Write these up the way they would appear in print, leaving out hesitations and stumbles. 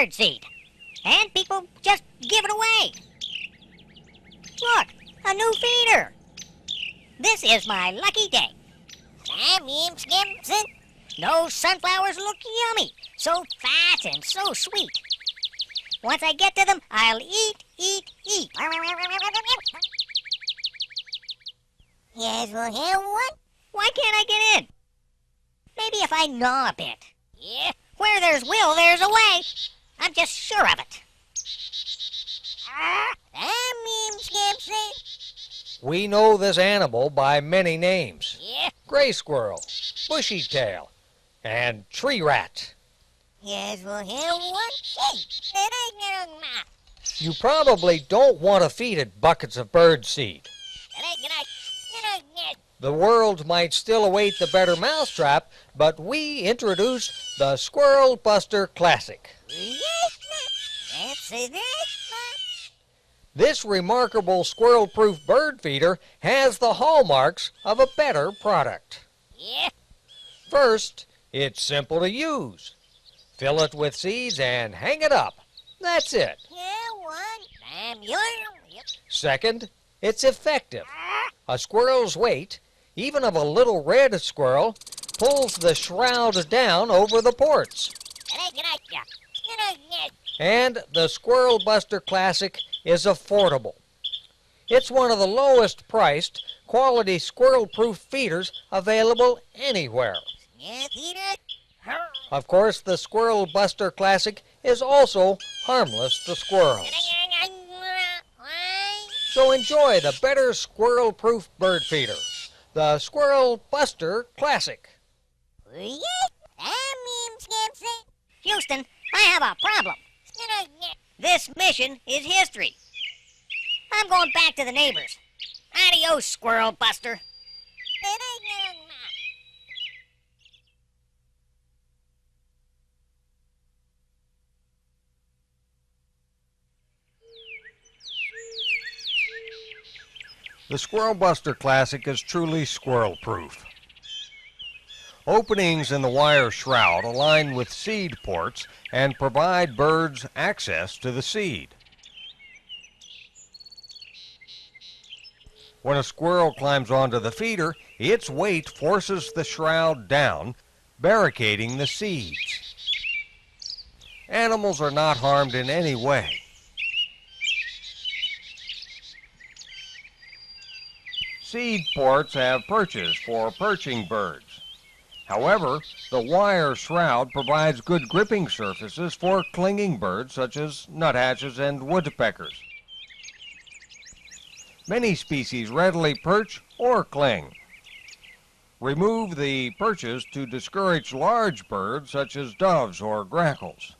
bird seed. And people just give it away. Look, a new feeder. This is my lucky day. Those sunflowers look yummy, so fat and so sweet. Once I get to them, I'll eat. Yes, well, here what? Why can't I get in? Maybe if I gnaw a bit. Yeah, where there's will, there's a way. I'm just sure of it. We know this animal by many names. Yeah. Gray squirrel, bushy tail, and tree rat. Yes, well, here what? You probably don't want to feed it buckets of bird seed. The world might still await the better mousetrap, but we introduce the Squirrel Buster Classic. This remarkable squirrel-proof bird feeder has the hallmarks of a better product. Yeah. First, it's simple to use. Fill it with seeds and hang it up. That's it. Second, it's effective. A squirrel's weight, even of a little red squirrel, pulls the shroud down over the ports. And the Squirrel Buster Classic is affordable. It's one of the lowest priced quality squirrel-proof feeders available anywhere. Of course, the Squirrel Buster Classic is also harmless to squirrels. So enjoy the better squirrel-proof bird feeder, the Squirrel Buster Classic. Houston, I have a problem. This mission is history. I'm going back to the neighbors. Adios, Squirrel Buster. The Squirrel Buster Classic is truly squirrel-proof. Openings in the wire shroud align with seed ports and provide birds access to the seed. When a squirrel climbs onto the feeder, its weight forces the shroud down, barricading the seeds. Animals are not harmed in any way. Seed ports have perches for perching birds. However, the wire shroud provides good gripping surfaces for clinging birds such as nuthatches and woodpeckers. Many species readily perch or cling. Remove the perches to discourage large birds such as doves or grackles.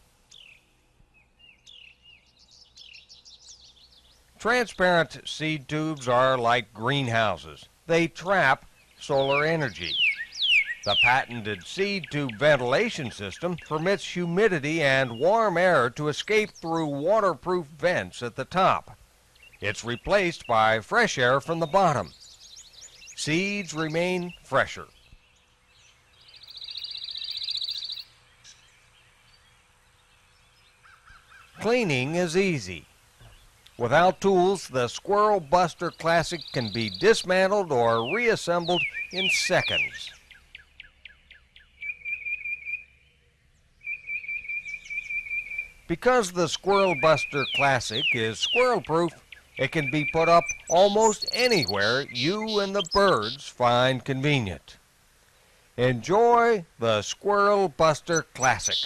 Transparent seed tubes are like greenhouses. They trap solar energy. The patented seed tube ventilation system permits humidity and warm air to escape through waterproof vents at the top. It's replaced by fresh air from the bottom. Seeds remain fresher. Cleaning is easy. Without tools, the Squirrel Buster Classic can be dismantled or reassembled in seconds. Because the Squirrel Buster Classic is squirrel-proof, it can be put up almost anywhere you and the birds find convenient. Enjoy the Squirrel Buster Classic.